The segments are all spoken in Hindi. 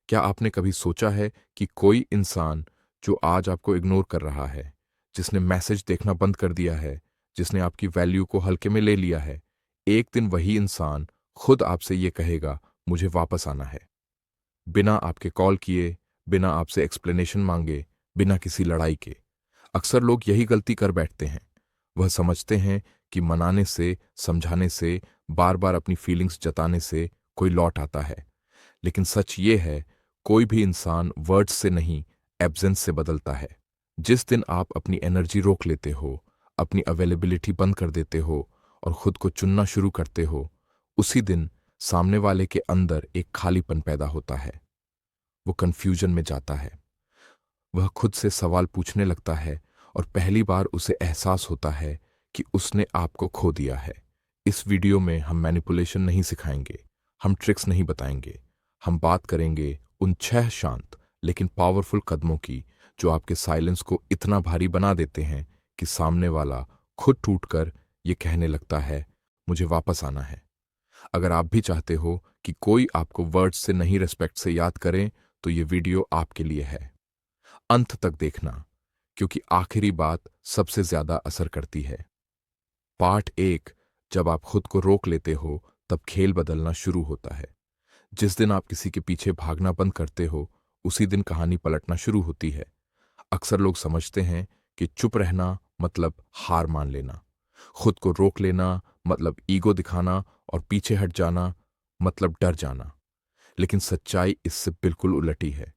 क्या आपने कभी सोचा है कि कोई इंसान जो आज आपको इग्नोर कर रहा है, जिसने मैसेज देखना बंद कर दिया है, जिसने आपकी वैल्यू को हल्के में ले लिया है, एक दिन वही इंसान खुद आपसे ये कहेगा, मुझे वापस आना है। बिना आपके कॉल किए, बिना आपसे एक्सप्लेनेशन मांगे, बिना किसी लड़ाई के। अक्सर लोग यही गलती कर बैठते हैं। वह समझते हैं कि मनाने से, समझाने से, बार बार अपनी फीलिंग्स जताने से कोई लौट आता है। लेकिन सच ये है, कोई भी इंसान वर्ड्स से नहीं, एब्सेंस से बदलता है। जिस दिन आप अपनी एनर्जी रोक लेते हो, अपनी अवेलेबिलिटी बंद कर देते हो और खुद को चुनना शुरू करते हो, उसी दिन सामने वाले के अंदर एक खालीपन पैदा होता है। वो कंफ्यूजन में जाता है। वह खुद से सवाल पूछने लगता है और पहली बार उसे एहसास होता है कि उसने आपको खो दिया है। इस वीडियो में हम मैनिपुलेशन नहीं सिखाएंगे, हम ट्रिक्स नहीं बताएंगे। हम बात करेंगे उन 6 शांत लेकिन पावरफुल कदमों की जो आपके साइलेंस को इतना भारी बना देते हैं कि सामने वाला खुद टूटकर ये कहने लगता है, मुझे वापस आना है। अगर आप भी चाहते हो कि कोई आपको वर्ड्स से नहीं रिस्पेक्ट से याद करें, तो ये वीडियो आपके लिए है। अंत तक देखना, क्योंकि आखिरी बात सबसे ज्यादा असर करती है। पार्ट 1। जब आप खुद को रोक लेते हो, तब खेल बदलना शुरू होता है। जिस दिन आप किसी के पीछे भागना बंद करते हो, उसी दिन कहानी पलटना शुरू होती है। अक्सर लोग समझते हैं कि चुप रहना मतलब हार मान लेना, खुद को रोक लेना मतलब ईगो दिखाना और पीछे हट जाना मतलब डर जाना। लेकिन सच्चाई इससे बिल्कुल उलटी है।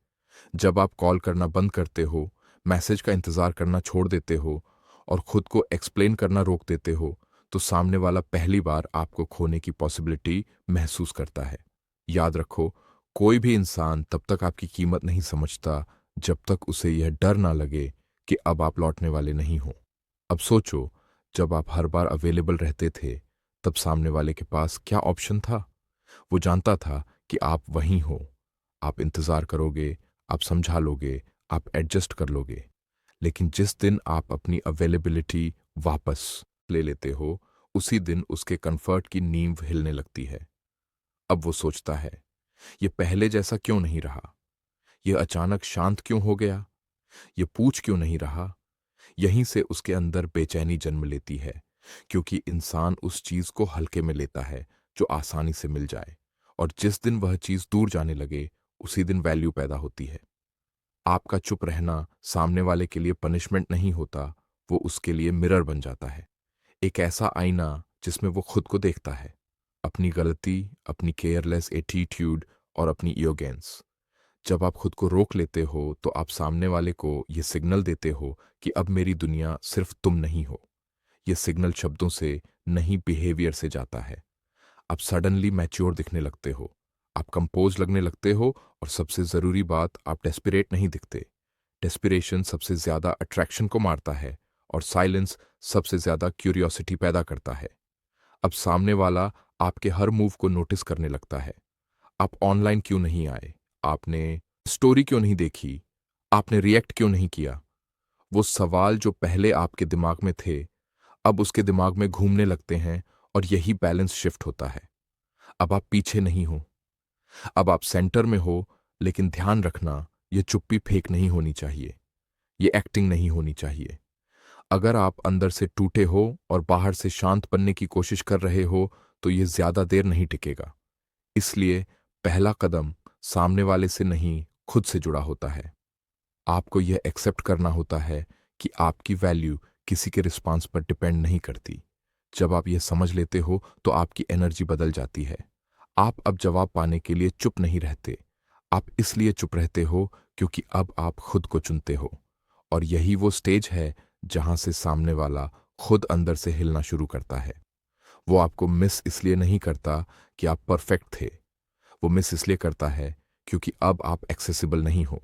जब आप कॉल करना बंद करते हो, मैसेज का इंतजार करना छोड़ देते हो और खुद को एक्सप्लेन करना रोक देते हो, तो सामने वाला पहली बार आपको खोने की पॉसिबिलिटी महसूस करता है। याद रखो, कोई भी इंसान तब तक आपकी कीमत नहीं समझता जब तक उसे यह डर ना लगे कि अब आप लौटने वाले नहीं हो। अब सोचो, जब आप हर बार अवेलेबल रहते थे, तब सामने वाले के पास क्या ऑप्शन था? वो जानता था कि आप वहीं हो। आप इंतजार करोगे, आप समझा लोगे, आप एडजस्ट कर लोगे। लेकिन जिस दिन आप अपनी अवेलेबिलिटी वापस ले लेते हो, उसी दिन उसके कंफर्ट की नींव हिलने लगती है। अब वो सोचता है, ये पहले जैसा क्यों नहीं रहा? ये अचानक शांत क्यों हो गया? ये पूछ क्यों नहीं रहा? यहीं से उसके अंदर बेचैनी जन्म लेती है, क्योंकि इंसान उस चीज को हल्के में लेता है जो आसानी से मिल जाए। और जिस दिन वह चीज दूर जाने लगे, उसी दिन वैल्यू पैदा होती है। आपका चुप रहना सामने वाले के लिए पनिशमेंट नहीं होता, वो उसके लिए मिरर बन जाता है। एक ऐसा आईना जिसमें वो खुद को देखता है, अपनी गलती, अपनी केयरलेस एटीट्यूड और अपनी इयोगेंस। जब आप खुद को रोक लेते हो, तो आप सामने वाले को ये सिग्नल देते हो कि अब मेरी दुनिया सिर्फ तुम नहीं हो। ये सिग्नल शब्दों से नहीं, बिहेवियर से जाता है। आप सडनली मैच्योर दिखने लगते हो, आप कंपोज लगने लगते हो और सबसे जरूरी बात, आप डेस्परेट नहीं दिखते। डेस्पिरेशन सबसे ज्यादा अट्रैक्शन को मारता है और साइलेंस सबसे ज्यादा क्यूरियोसिटी पैदा करता है। अब सामने वाला आपके हर मूव को नोटिस करने लगता है। आप ऑनलाइन क्यों नहीं आए? आपने स्टोरी क्यों नहीं देखी? आपने रिएक्ट क्यों नहीं किया? वो सवाल जो पहले आपके दिमाग में थे, अब उसके दिमाग में घूमने लगते हैं और यही बैलेंस शिफ्ट होता है। अब आप पीछे नहीं हो, अब आप सेंटर में हो। लेकिन ध्यान रखना, ये चुप्पी फेक नहीं होनी चाहिए, ये एक्टिंग नहीं होनी चाहिए। अगर आप अंदर से टूटे हो और बाहर से शांत बनने की कोशिश कर रहे हो, तो ये ज्यादा देर नहीं टिकेगा। इसलिए पहला कदम सामने वाले से नहीं, खुद से जुड़ा होता है। आपको यह एक्सेप्ट करना होता है कि आपकी वैल्यू किसी के रिस्पांस पर डिपेंड नहीं करती। जब आप यह समझ लेते हो, तो आपकी एनर्जी बदल जाती है। आप अब जवाब पाने के लिए चुप नहीं रहते। आप इसलिए चुप रहते हो क्योंकि अब आप खुद को चुनते हो। और यही वो स्टेज है जहां से सामने वाला खुद अंदर से हिलना शुरू करता है। वो आपको मिस इसलिए नहीं करता कि आप परफेक्ट थे। वो मिस इसलिए करता है क्योंकि अब आप एक्सेसिबल नहीं हो।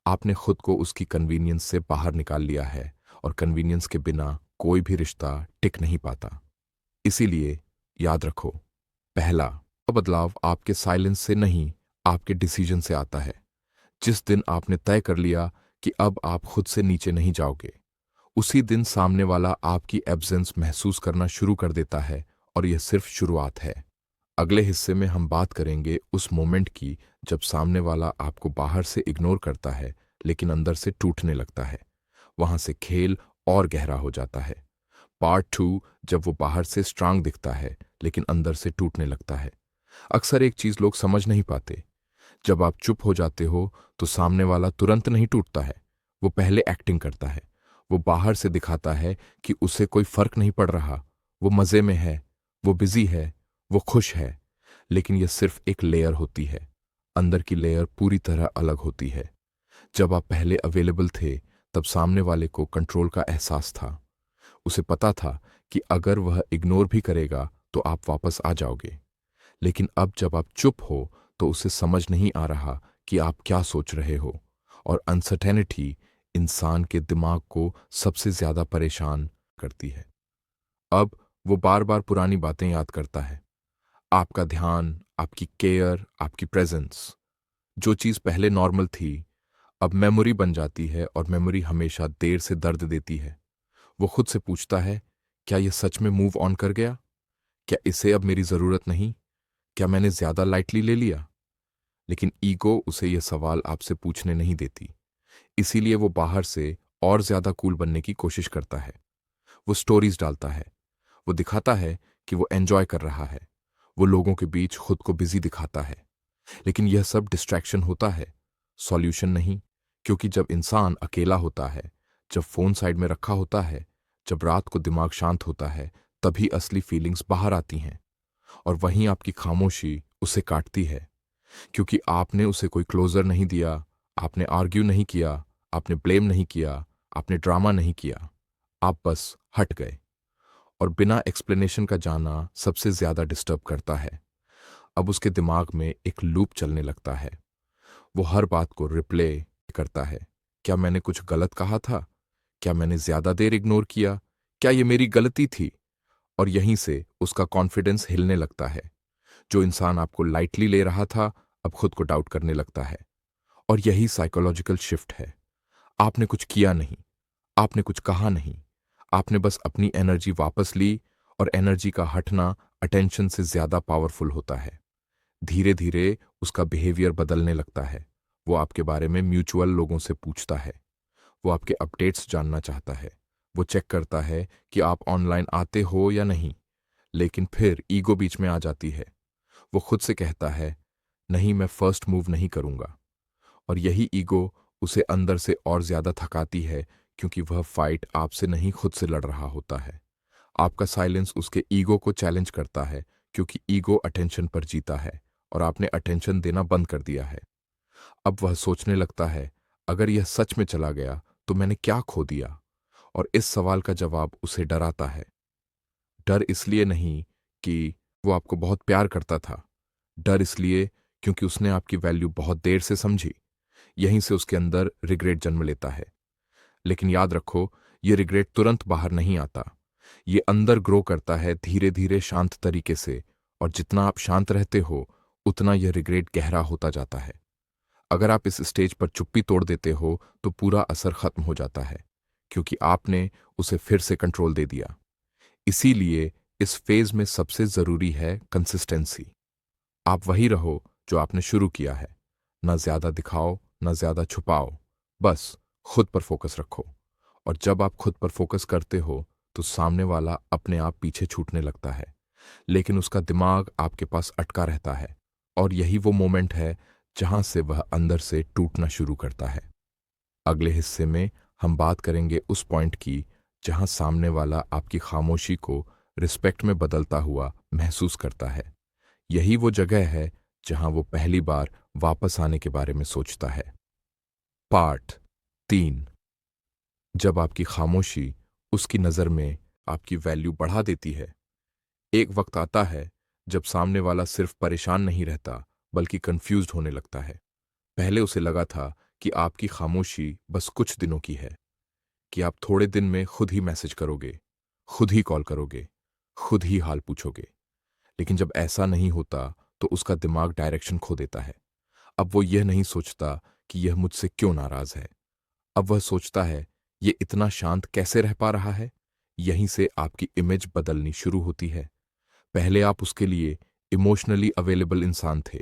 आपने खुद को उसकी कन्वीनियंस से बाहर निकाल लिया है और कन्वीनियंस के बिना कोई भी रिश्ता टिक नहीं पाता। इसीलिए याद रखो, पहला बदलाव आपके साइलेंस से नहीं, आपके डिसीजन से आता है। जिस दिन आपने तय कर लिया कि अब आप खुद से नीचे नहीं जाओगे, उसी दिन सामने वाला आपकी एब्सेंस महसूस करना शुरू कर देता है। और यह सिर्फ शुरुआत है। अगले हिस्से में हम बात करेंगे उस मोमेंट की जब सामने वाला आपको बाहर से इग्नोर करता है लेकिन अंदर से टूटने लगता है, वहां से खेल और गहरा हो जाता है। पार्ट 2, जब वो बाहर से स्ट्रांग दिखता है लेकिन अंदर से टूटने लगता है। अक्सर एक चीज लोग समझ नहीं पाते, जब आप चुप हो जाते हो तो सामने वाला तुरंत नहीं टूटता है। वो पहले एक्टिंग करता है। वो बाहर से दिखाता है कि उसे कोई फर्क नहीं पड़ रहा, वो मजे में है, वो बिजी है, वो खुश है। लेकिन यह सिर्फ एक लेयर होती है। अंदर की लेयर पूरी तरह अलग होती है। जब आप पहले अवेलेबल थे तब सामने वाले को कंट्रोल का एहसास था। उसे पता था कि अगर वह इग्नोर भी करेगा तो आप वापस आ जाओगे। लेकिन अब जब आप चुप हो तो उसे समझ नहीं आ रहा कि आप क्या सोच रहे हो। और अनसर्टेनिटी इंसान के दिमाग को सबसे ज्यादा परेशान करती है। अब वो बार बार पुरानी बातें याद करता है। आपका ध्यान, आपकी केयर, आपकी प्रेजेंस। जो चीज पहले नॉर्मल थी अब मेमोरी बन जाती है, और मेमोरी हमेशा देर से दर्द देती है। वो खुद से पूछता है, क्या यह सच में मूव ऑन कर गया? क्या इसे अब मेरी जरूरत नहीं? क्या मैंने ज्यादा लाइटली ले लिया? लेकिन ईगो उसे यह सवाल आपसे पूछने नहीं देती। इसीलिए वो बाहर से और ज्यादा कूल बनने की कोशिश करता है। वो स्टोरीज डालता है, वो दिखाता है कि वो एंजॉय कर रहा है, वो लोगों के बीच खुद को बिजी दिखाता है। लेकिन यह सब डिस्ट्रैक्शन होता है, सॉल्यूशन नहीं। क्योंकि जब इंसान अकेला होता है, जब फोन साइड में रखा होता है, जब रात को दिमाग शांत होता है, तभी असली फीलिंग्स बाहर आती हैं। और वहीं आपकी खामोशी उसे काटती है। क्योंकि आपने उसे कोई क्लोजर नहीं दिया, आपने आर्ग्यू नहीं किया, आपने ब्लेम नहीं किया, आपने ड्रामा नहीं किया। आप बस हट गए। और बिना एक्सप्लेनेशन का जाना सबसे ज्यादा डिस्टर्ब करता है। अब उसके दिमाग में एक लूप चलने लगता है। वो हर बात को रिप्ले करता है। क्या मैंने कुछ गलत कहा था? क्या मैंने ज्यादा देर इग्नोर किया? क्या ये मेरी गलती थी? और यहीं से उसका कॉन्फिडेंस हिलने लगता है। जो इंसान आपको लाइटली ले रहा था अब खुद को डाउट करने लगता है। और यही साइकोलॉजिकल शिफ्ट है। आपने कुछ किया नहीं, आपने कुछ कहा नहीं, आपने बस अपनी एनर्जी वापस ली। और एनर्जी का हटना अटेंशन से ज्यादा पावरफुल होता है। धीरे धीरे उसका बिहेवियर बदलने लगता है। वो आपके बारे में म्यूचुअल लोगों से पूछता है। वो आपके अपडेट्स जानना चाहता है। वो चेक करता है कि आप ऑनलाइन आते हो या नहीं। लेकिन फिर ईगो बीच में आ जाती है। वो खुद से कहता है, नहीं, मैं फर्स्ट मूव नहीं करूंगा। और यही ईगो उसे अंदर से और ज्यादा थकाती है, क्योंकि वह फाइट आपसे नहीं खुद से लड़ रहा होता है। आपका साइलेंस उसके ईगो को चैलेंज करता है, क्योंकि ईगो अटेंशन पर जीता है और आपने अटेंशन देना बंद कर दिया है। अब वह सोचने लगता है, अगर यह सच में चला गया तो मैंने क्या खो दिया? और इस सवाल का जवाब उसे डराता है। डर इसलिए नहीं कि वो आपको बहुत प्यार करता था। डर इसलिए क्योंकि उसने आपकी वैल्यू बहुत देर से समझी। यहीं से उसके अंदर रिग्रेट जन्म लेता है। लेकिन याद रखो, ये रिग्रेट तुरंत बाहर नहीं आता। ये अंदर ग्रो करता है धीरे धीरे, शांत तरीके से। और जितना आप शांत रहते हो उतना यह रिग्रेट गहरा होता जाता है। अगर आप इस स्टेज पर चुप्पी तोड़ देते हो तो पूरा असर खत्म हो जाता है, क्योंकि आपने उसे फिर से कंट्रोल दे दिया। इसीलिए इस फेज में सबसे जरूरी है कंसिस्टेंसी। आप वही रहो जो आपने शुरू किया है। ना ज्यादा दिखाओ, ना ज्यादा छुपाओ। बस खुद पर फोकस रखो। और जब आप खुद पर फोकस करते हो तो सामने वाला अपने आप पीछे छूटने लगता है, लेकिन उसका दिमाग आपके पास अटका रहता है। और यही वो मोमेंट है जहां से वह अंदर से टूटना शुरू करता है। अगले हिस्से में हम बात करेंगे उस पॉइंट की जहां सामने वाला आपकी खामोशी को रिस्पेक्ट में बदलता हुआ महसूस करता है। यही वो जगह है जहां वो पहली बार वापस आने के बारे में सोचता है। पार्ट 3, जब आपकी खामोशी उसकी नजर में आपकी वैल्यू बढ़ा देती है। एक वक्त आता है जब सामने वाला सिर्फ परेशान नहीं रहता बल्कि कंफ्यूज्ड होने लगता है। पहले उसे लगा था कि आपकी खामोशी बस कुछ दिनों की है, कि आप थोड़े दिन में खुद ही मैसेज करोगे, खुद ही कॉल करोगे, खुद ही हाल पूछोगे। लेकिन जब ऐसा नहीं होता तो उसका दिमाग डायरेक्शन खो देता है। अब वो यह नहीं सोचता कि यह मुझसे क्यों नाराज है। अब वह सोचता है, ये इतना शांत कैसे रह पा रहा है। यहीं से आपकी इमेज बदलनी शुरू होती है। पहले आप उसके लिए इमोशनली अवेलेबल इंसान थे।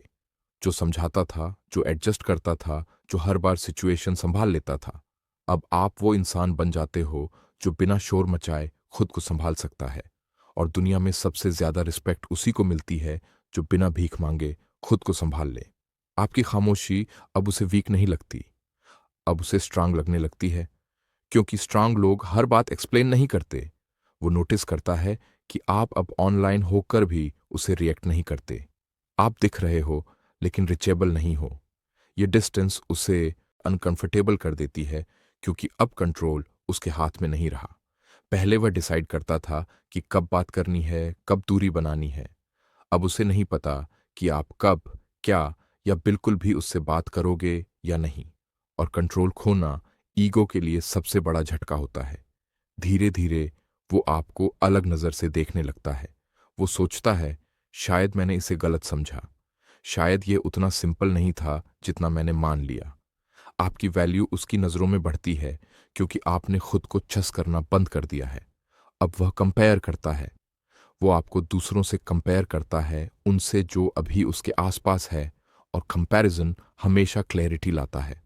जो समझाता था, जो एडजस्ट करता था, जो हर बार सिचुएशन संभाल लेता था। अब आप वो इंसान बन जाते हो जो बिना शोर मचाए खुद को संभाल सकता है। और दुनिया में सबसे ज्यादा रिस्पेक्ट उसी को मिलती है जो बिना भीख मांगे खुद को संभाल ले। आपकी खामोशी अब उसे वीक नहीं लगती, अब उसे स्ट्रांग लगने लगती है, क्योंकि स्ट्रांग लोग हर बात एक्सप्लेन नहीं करते। वो नोटिस करता है कि आप अब ऑनलाइन होकर भी उसे रिएक्ट नहीं करते। आप दिख रहे हो लेकिन रिचेबल नहीं हो। ये डिस्टेंस उसे अनकंफर्टेबल कर देती है, क्योंकि अब कंट्रोल उसके हाथ में नहीं रहा। पहले वह डिसाइड करता था कि कब बात करनी है, कब दूरी बनानी है। अब उसे नहीं पता कि आप कब, क्या या बिल्कुल भी उससे बात करोगे या नहीं। और कंट्रोल खोना ईगो के लिए सबसे बड़ा झटका होता है। धीरे धीरे वो आपको अलग नजर से देखने लगता है। वो सोचता है, शायद मैंने इसे गलत समझा, शायद ये उतना सिंपल नहीं था जितना मैंने मान लिया। आपकी वैल्यू उसकी नजरों में बढ़ती है, क्योंकि आपने खुद को चस करना बंद कर दिया है। अब वह कंपेयर करता है। वो आपको दूसरों से कंपेयर करता है, उनसे जो अभी उसके आसपास है। और कंपैरिजन हमेशा क्लैरिटी लाता है।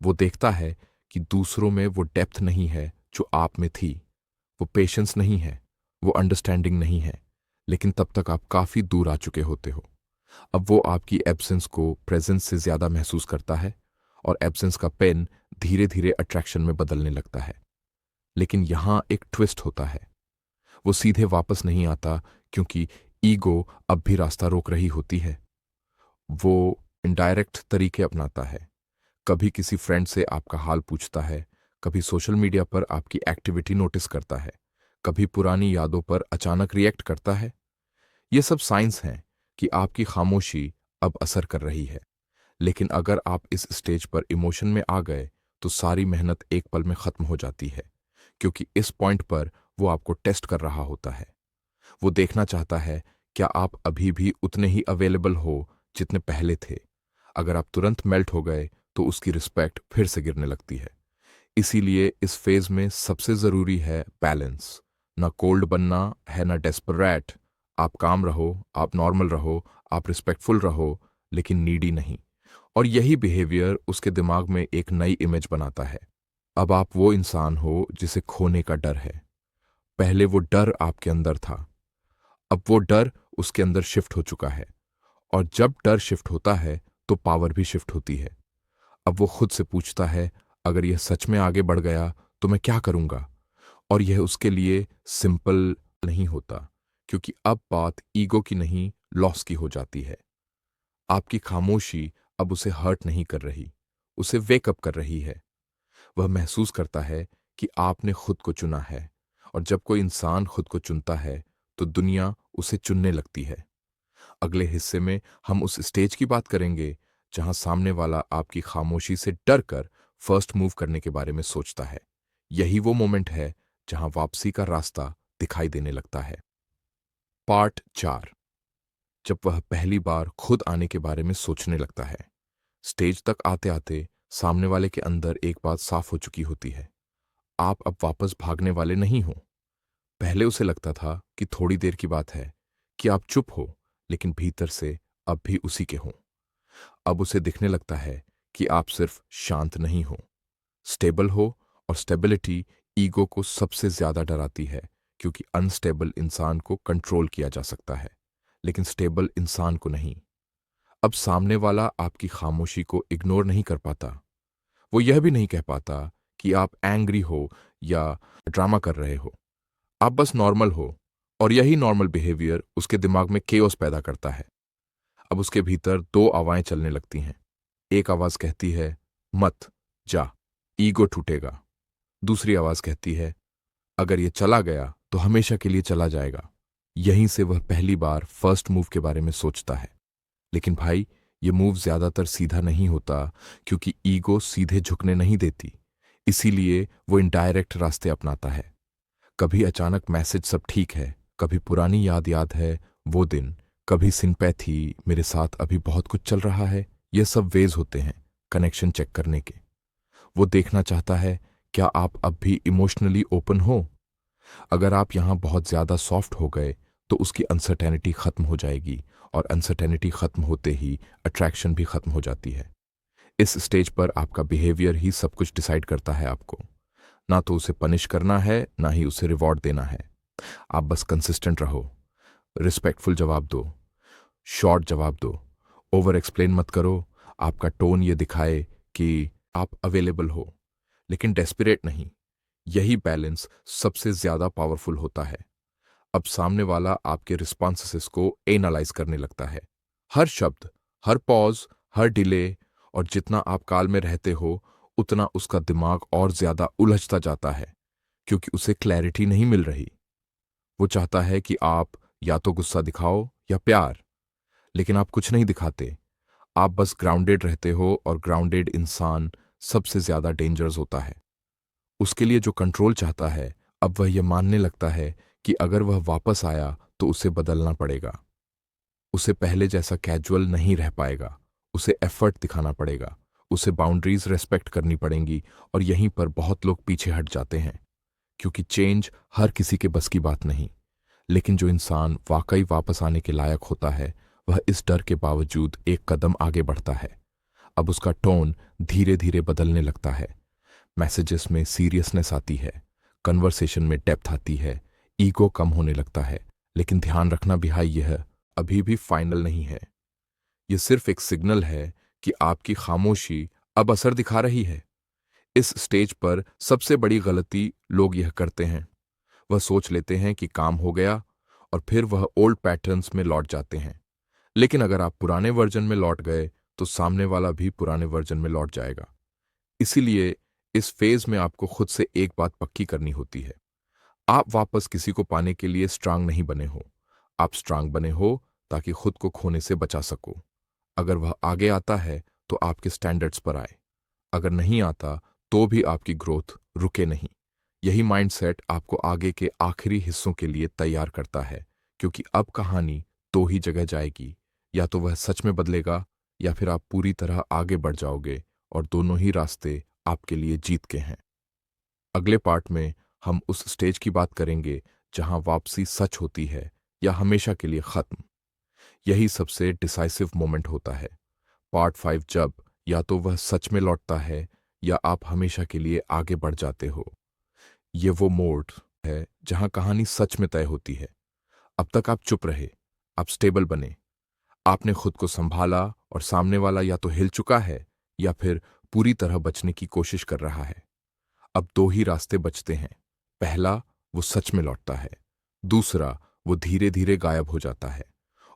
वो देखता है कि दूसरों में वो डेप्थ नहीं है जो आप में थी, वो पेशेंस नहीं है, वो अंडरस्टैंडिंग नहीं है। लेकिन तब तक आप काफी दूर आ चुके होते हो। अब वो आपकी एब्सेंस को प्रेजेंस से ज्यादा महसूस करता है, और एब्सेंस का पेन धीरे धीरे अट्रैक्शन में बदलने लगता है। लेकिन यहां एक ट्विस्ट होता है। वो सीधे वापस नहीं आता, क्योंकि ईगो अब भी रास्ता रोक रही होती है। वो इनडायरेक्ट तरीके अपनाता है। कभी किसी फ्रेंड से आपका हाल पूछता है, कभी सोशल मीडिया पर आपकी एक्टिविटी नोटिस करता है, कभी पुरानी यादों पर अचानक रिएक्ट करता है। ये सब साइंस हैं कि आपकी खामोशी अब असर कर रही है। लेकिन अगर आप इस स्टेज पर इमोशन में आ गए, तो सारी मेहनत एक पल में खत्म हो जाती है। क्योंकि इस पॉइंट पर वो आपको टेस्ट कर रहा होता है। वो देखना चाहता है, क्या आप अभी भी उतने ही अवेलेबल हो जितने पहले थे। अगर आप तुरंत मेल्ट हो गए, तो उसकी रिस्पेक्ट फिर से गिरने लगती है। इसीलिए इस फेज में सबसे जरूरी है बैलेंस। ना कोल्ड बनना है, ना डेस्परेट। आप काम रहो, आप नॉर्मल रहो, आप रिस्पेक्टफुल रहो, लेकिन नीडी नहीं। और यही बिहेवियर उसके दिमाग में एक नई इमेज बनाता है। अब आप वो इंसान हो जिसे खोने का डर है। पहले वो डर आपके अंदर था, अब वो डर उसके अंदर शिफ्ट हो चुका है। और जब डर शिफ्ट होता है, तो पावर भी शिफ्ट होती है। अब वो खुद से पूछता है, अगर यह सच में आगे बढ़ गया तो मैं क्या करूंगा। और यह उसके लिए सिंपल नहीं होता, क्योंकि अब बात ईगो की नहीं, लॉस की हो जाती है। आपकी खामोशी अब उसे हर्ट नहीं कर रही, उसे वेकअप कर रही है। वह महसूस करता है कि आपने खुद को चुना है। और जब कोई इंसान खुद को चुनता है, तो दुनिया उसे चुनने लगती है। अगले हिस्से में हम उस स्टेज की बात करेंगे जहां सामने वाला आपकी खामोशी से डर कर फर्स्ट मूव करने के बारे में सोचता है। यही वो मोमेंट है जहां वापसी का रास्ता दिखाई देने लगता है। पार्ट 4। जब वह पहली बार खुद आने के बारे में सोचने लगता है। स्टेज तक आते आते सामने वाले के अंदर एक बात साफ हो चुकी होती है। आप अब वापस भागने वाले नहीं हो। पहले उसे लगता था कि थोड़ी देर की बात है, कि आप चुप हो, लेकिन भीतर से अब भी उसी के हों। अब उसे दिखने लगता है कि आप सिर्फ शांत नहीं हो, स्टेबल हो। और स्टेबिलिटी ईगो को सबसे ज्यादा डराती है, क्योंकि अनस्टेबल इंसान को कंट्रोल किया जा सकता है, लेकिन स्टेबल इंसान को नहीं। अब सामने वाला आपकी खामोशी को इग्नोर नहीं कर पाता। वो यह भी नहीं कह पाता कि आप एंग्री हो या ड्रामा कर रहे हो। आप बस नॉर्मल हो। और यही नॉर्मल बिहेवियर उसके दिमाग में केओस पैदा करता है। अब उसके भीतर दो आवाजें चलने लगती हैं। एक आवाज कहती है, मत जा, ईगो टूटेगा। दूसरी आवाज कहती है, अगर ये चला गया तो हमेशा के लिए चला जाएगा। यहीं से वह पहली बार फर्स्ट मूव के बारे में सोचता है। लेकिन भाई, ये मूव ज्यादातर सीधा नहीं होता, क्योंकि ईगो सीधे झुकने नहीं देती। इसीलिए वो इनडायरेक्ट रास्ते अपनाता है। कभी अचानक मैसेज सब ठीक है, कभी पुरानी याद याद है वो दिन, कभी सिंपैथी मेरे साथ अभी बहुत कुछ चल रहा है। ये सब वेज होते हैं कनेक्शन चेक करने के। वो देखना चाहता है, क्या आप अब भी इमोशनली ओपन हो। अगर आप यहां बहुत ज्यादा सॉफ्ट हो गए, तो उसकी अनसर्टेनिटी खत्म हो जाएगी, और अनसर्टेनिटी खत्म होते ही अट्रैक्शन भी खत्म हो जाती है। इस स्टेज पर आपका बिहेवियर ही सब कुछ डिसाइड करता है आपको। ना तो उसे पनिश करना है, ना ही उसे रिवॉर्ड देना है। आप बस कंसिस्टेंट रहो, रिस्पेक्टफुल जवाब दो, शॉर्ट जवाब दो, ओवर एक्सप्लेन मत करो। आपका टोन ये दिखाए कि आप अवेलेबल हो, लेकिन डेस्परेट नहीं। यही बैलेंस सबसे ज्यादा पावरफुल होता है। अब सामने वाला आपके रिस्पॉन्सेस को एनालाइज करने लगता है। हर शब्द, हर पॉज, हर डिले, और जितना आप काल में रहते हो उतना उसका दिमाग और ज्यादा उलझता जाता है, क्योंकि उसे क्लैरिटी नहीं मिल रही। वो चाहता है कि आप या तो गुस्सा दिखाओ या प्यार, लेकिन आप कुछ नहीं दिखाते। आप बस ग्राउंडेड रहते हो, और ग्राउंडेड इंसान सबसे ज्यादा डेंजरस होता है। उसके लिए जो कंट्रोल चाहता है, अब वह यह मानने लगता है कि अगर वह वापस आया तो उसे बदलना पड़ेगा। उसे पहले जैसा कैजुअल नहीं रह पाएगा, उसे एफर्ट दिखाना पड़ेगा, उसे बाउंड्रीज रेस्पेक्ट करनी पड़ेंगी। और यहीं पर बहुत लोग पीछे हट जाते हैं, क्योंकि चेंज हर किसी के बस की बात नहीं। लेकिन जो इंसान वाकई वापस आने के लायक होता है, वह इस डर के बावजूद एक कदम आगे बढ़ता है। अब उसका टोन धीरे धीरे बदलने लगता है। मैसेजेस में सीरियसनेस आती है, कन्वर्सेशन में डेप्थ आती है, ईगो कम होने लगता है। लेकिन ध्यान रखना भी भाई, यह अभी भी फाइनल नहीं है। यह सिर्फ एक सिग्नल है कि आपकी खामोशी अब असर दिखा रही है। इस स्टेज पर सबसे बड़ी गलती लोग यह करते हैं, वह सोच लेते हैं कि काम हो गया, और फिर वह ओल्ड पैटर्न्स में लौट जाते हैं। लेकिन अगर आप पुराने वर्जन में लौट गए, तो सामने वाला भी पुराने वर्जन में लौट जाएगा। इसीलिए इस फेज में आपको खुद से एक बात पक्की करनी होती है। आप वापस किसी को पाने के लिए स्ट्रांग नहीं बने हो। आप स्ट्रांग बने हो ताकि खुद को खोने से बचा सको। अगर वह आगे आता है तो आपके स्टैंडर्ड्स पर आए, अगर नहीं आता तो भी आपकी ग्रोथ रुके नहीं। यही माइंडसेट आपको आगे के आखिरी हिस्सों के लिए तैयार करता है, क्योंकि अब कहानी दो ही जगह जाएगी। या तो वह सच में बदलेगा, या फिर आप पूरी तरह आगे बढ़ जाओगे, और दोनों ही रास्ते आपके लिए जीत के हैं। अगले पार्ट में हम उस स्टेज की बात करेंगे जहां वापसी सच होती है या हमेशा के लिए खत्म। यही सबसे डिसाइसिव मोमेंट होता है। पार्ट 5, जब या तो वह सच में लौटता है या आप हमेशा के लिए आगे बढ़ जाते हो। ये वो मोड है जहां कहानी सच में तय होती है। अब तक आप चुप रहे, आप स्टेबल बने, आपने खुद को संभाला, और सामने वाला या तो हिल चुका है या फिर पूरी तरह बचने की कोशिश कर रहा है। अब दो ही रास्ते बचते हैं। पहला, वो सच में लौटता है। दूसरा, वो धीरे धीरे गायब हो जाता है।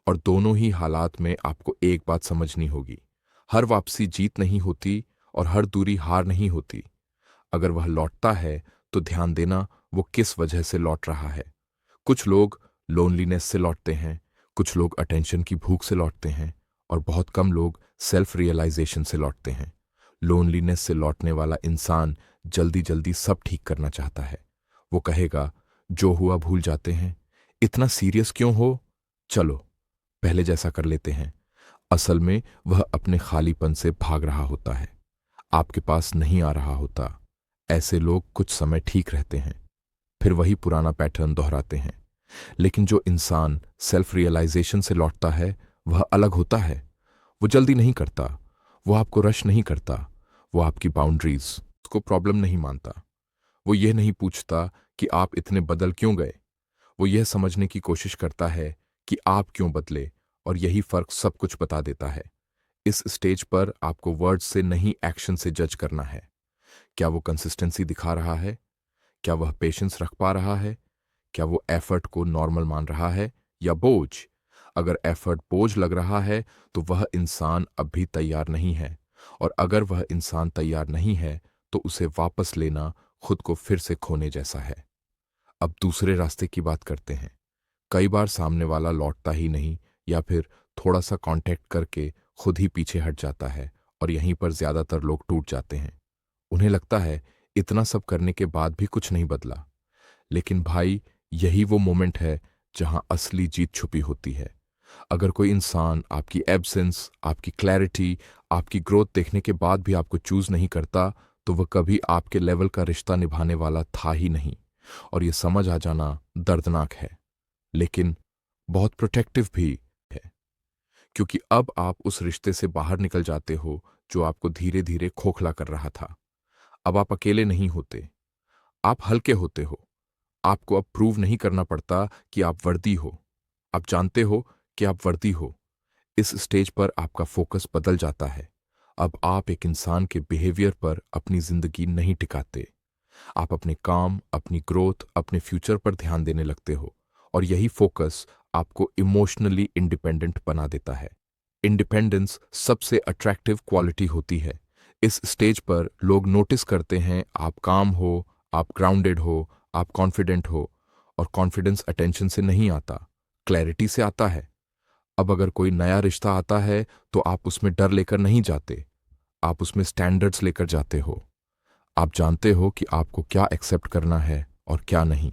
और दोनों ही हालात में आपको एक बात समझनी होगी, हर वापसी जीत नहीं होती, और हर दूरी हार नहीं होती। अगर वह लौटता है तो ध्यान देना वो किस वजह से लौट रहा है। कुछ लोग लोनलीनेस से लौटते हैं, कुछ लोग अटेंशन की भूख से लौटते हैं, और बहुत कम लोग सेल्फ रियलाइजेशन से लौटते हैं। लोनलीनेस से लौटने वाला इंसान जल्दी जल्दी सब ठीक करना चाहता है। वो कहेगा, जो हुआ भूल जाते हैं, इतना सीरियस क्यों हो, चलो पहले जैसा कर लेते हैं। असल में वह अपने खालीपन से भाग रहा होता है, आपके पास नहीं आ रहा होता। ऐसे लोग कुछ समय ठीक रहते हैं, फिर वही पुराना पैटर्न दोहराते हैं। लेकिन जो इंसान सेल्फ रियलाइजेशन से लौटता है, वह अलग होता है। वो जल्दी नहीं करता, वो आपको रश नहीं करता, वो आपकी बाउंड्रीज को प्रॉब्लम नहीं मानता। वो यह नहीं पूछता कि आप इतने बदल क्यों गए। वो यह समझने की कोशिश करता है कि आप क्यों बदले, और यही फर्क सब कुछ बता देता है। इस स्टेज पर आपको वर्ड्स से नहीं, एक्शन से जज करना है। क्या वो कंसिस्टेंसी दिखा रहा है? क्या वह पेशेंस रख पा रहा है? क्या वो एफर्ट को नॉर्मल मान रहा है या बोझ? अगर एफर्ट बोझ लग रहा है तो वह इंसान अभी तैयार नहीं है, और अगर वह इंसान तैयार नहीं है तो उसे वापस लेना खुद को फिर से खोने जैसा है। अब दूसरे रास्ते की बात करते हैं। कई बार सामने वाला लौटता ही नहीं, या फिर थोड़ा सा कांटेक्ट करके खुद ही पीछे हट जाता है, और यहीं पर ज्यादातर लोग टूट जाते हैं। उन्हें लगता है इतना सब करने के बाद भी कुछ नहीं बदला। लेकिन भाई, यही वो मोमेंट है जहां असली जीत छुपी होती है। अगर कोई इंसान आपकी एब्सेंस, आपकी क्लैरिटी, आपकी ग्रोथ देखने के बाद भी आपको चूज नहीं करता, तो वह कभी आपके लेवल का रिश्ता निभाने वाला था ही नहीं। और यह समझ आ जाना दर्दनाक है, लेकिन बहुत प्रोटेक्टिव भी है, क्योंकि अब आप उस रिश्ते से बाहर निकल जाते हो जो आपको धीरे धीरे खोखला कर रहा था। अब आप अकेले नहीं होते, आप हल्के होते हो। आपको अब प्रूव नहीं करना पड़ता कि आप वर्दी हो। आप जानते हो कि आप वर्दी हो। इस स्टेज पर आपका फोकस बदल जाता है। अब आप एक इंसान के बिहेवियर पर अपनी जिंदगी नहीं टिकाते। आप अपने काम, अपनी ग्रोथ, अपने फ्यूचर पर ध्यान देने लगते हो, और यही फोकस आपको इमोशनली इंडिपेंडेंट बना देता है। इंडिपेंडेंस सबसे अट्रैक्टिव क्वालिटी होती है। इस स्टेज पर लोग नोटिस करते हैं आप काम हो, आप ग्राउंडेड हो, आप कॉन्फिडेंट हो। और कॉन्फिडेंस अटेंशन से नहीं आता, क्लैरिटी से आता है। अब अगर कोई नया रिश्ता आता है तो आप उसमें डर लेकर नहीं जाते, आप उसमें स्टैंडर्ड्स लेकर जाते हो। आप जानते हो कि आपको क्या एक्सेप्ट करना है और क्या नहीं।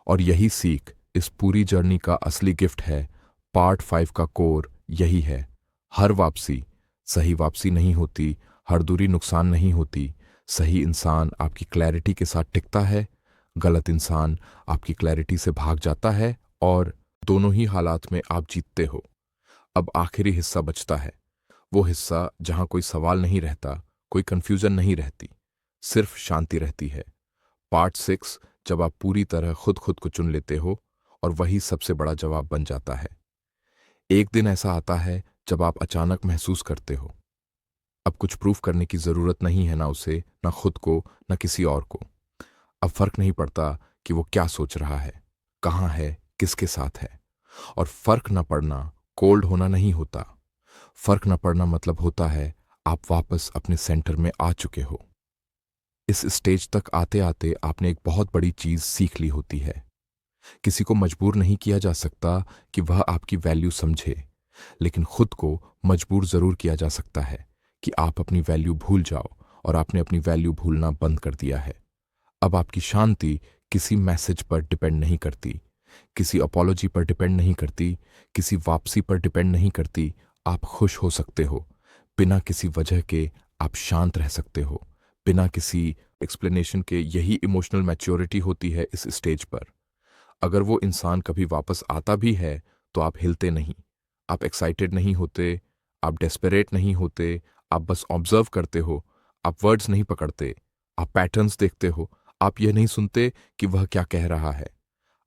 और यही सीख इस पूरी जर्नी का असली गिफ्ट है। पार्ट 5 का कोर यही है। हर वापसी सही वापसी नहीं होती, हर दूरी नुकसान नहीं होती। सही इंसान आपकी क्लैरिटी के साथ टिकता है, गलत इंसान आपकी क्लैरिटी से भाग जाता है, और दोनों ही हालात में आप जीतते हो। अब आखिरी हिस्सा बचता है, वो हिस्सा जहां कोई सवाल नहीं रहता, कोई कंफ्यूजन नहीं रहती, सिर्फ शांति रहती है। पार्ट 6, जब आप पूरी तरह खुद को चुन लेते हो, और वही सबसे बड़ा जवाब बन जाता है। एक दिन ऐसा आता है जब आप अचानक महसूस करते हो अब कुछ प्रूफ करने की जरूरत नहीं है, ना उसे, ना खुद को, ना किसी और को। अब फर्क नहीं पड़ता कि वो क्या सोच रहा है, कहाँ है, किसके साथ है। और फर्क न पड़ना कोल्ड होना नहीं होता। फर्क न पड़ना मतलब होता है आप वापस अपने सेंटर में आ चुके हो। इस स्टेज तक आते आते आपने एक बहुत बड़ी चीज सीख ली होती है। किसी को मजबूर नहीं किया जा सकता कि वह आपकी वैल्यू समझे, लेकिन खुद को मजबूर जरूर किया जा सकता है कि आप अपनी वैल्यू भूल जाओ। और आपने अपनी वैल्यू भूलना बंद कर दिया है। अब आपकी शांति किसी मैसेज पर डिपेंड नहीं करती, किसी अपॉलॉजी पर डिपेंड नहीं करती, किसी वापसी पर डिपेंड नहीं करती। आप खुश हो सकते हो बिना किसी वजह के, आप शांत रह सकते हो बिना किसी एक्सप्लेनेशन के। यही इमोशनल मैच्योरिटी होती है इस स्टेज पर। अगर वो इंसान कभी वापस आता भी है तो आप हिलते नहीं, आप एक्साइटेड नहीं होते, आप डेस्परेट नहीं होते, आप बस ऑब्जर्व करते हो। आप वर्ड्स नहीं पकड़ते, आप पैटर्न्स देखते हो। आप यह नहीं सुनते कि वह क्या कह रहा है,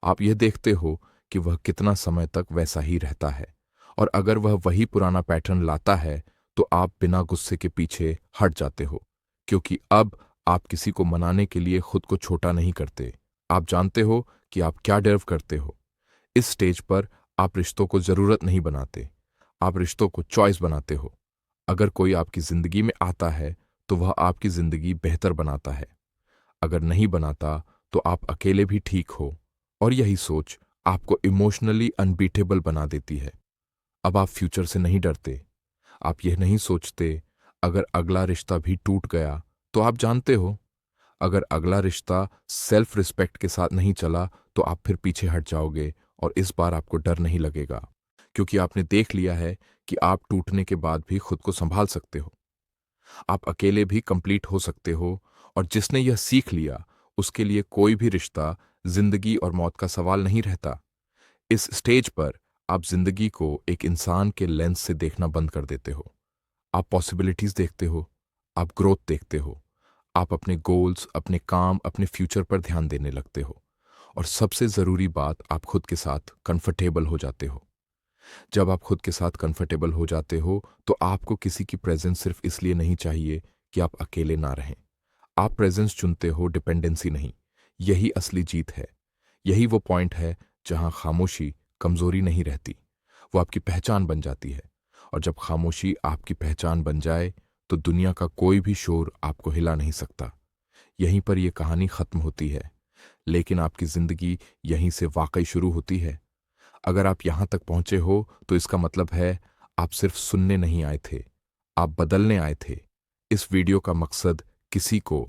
आप यह देखते हो कि वह कितना समय तक वैसा ही रहता है। और अगर वह वही पुराना पैटर्न लाता है तो आप बिना गुस्से के पीछे हट जाते हो, क्योंकि अब आप किसी को मनाने के लिए खुद को छोटा नहीं करते। आप जानते हो कि आप क्या डिजर्व करते हो। इस स्टेज पर आप रिश्तों को जरूरत नहीं बनाते, आप रिश्तों को चॉइस बनाते हो। अगर कोई आपकी जिंदगी में आता है तो वह आपकी जिंदगी बेहतर बनाता है, अगर नहीं बनाता तो आप अकेले भी ठीक हो। और यही सोच आपको इमोशनली अनबीटेबल बना देती है। अब आप फ्यूचर से नहीं डरते, आप यह नहीं सोचते अगर अगला रिश्ता भी टूट गया तो आप जानते हो अगर अगला रिश्ता सेल्फ रिस्पेक्ट के साथ नहीं चला तो आप फिर पीछे हट जाओगे। और इस बार आपको डर नहीं लगेगा, क्योंकि आपने देख लिया है कि आप टूटने के बाद भी खुद को संभाल सकते हो, आप अकेले भी कंप्लीट हो सकते हो। और जिसने यह सीख लिया उसके लिए कोई भी रिश्ता जिंदगी और मौत का सवाल नहीं रहता। इस स्टेज पर आप जिंदगी को एक इंसान के लेंस से देखना बंद कर देते हो। आप पॉसिबिलिटीज देखते हो, आप ग्रोथ देखते हो, आप अपने गोल्स, अपने काम, अपने फ्यूचर पर ध्यान देने लगते हो। और सबसे जरूरी बात, आप खुद के साथ कंफर्टेबल हो जाते हो। जब आप खुद के साथ कंफर्टेबल हो जाते हो तो आपको किसी की प्रेजेंस सिर्फ इसलिए नहीं चाहिए कि आप अकेले ना रहें। आप प्रेजेंस चुनते हो, डिपेंडेंसी नहीं। यही असली जीत है। यही वो पॉइंट है जहां खामोशी कमजोरी नहीं रहती, वो आपकी पहचान बन जाती है। और जब खामोशी आपकी पहचान बन जाए तो दुनिया का कोई भी शोर आपको हिला नहीं सकता। यहीं पर यह कहानी खत्म होती है, लेकिन आपकी जिंदगी यहीं से वाकई शुरू होती है। अगर आप यहां तक पहुंचे हो तो इसका मतलब है आप सिर्फ सुनने नहीं आए थे, आप बदलने आए थे। इस वीडियो का मकसद किसी को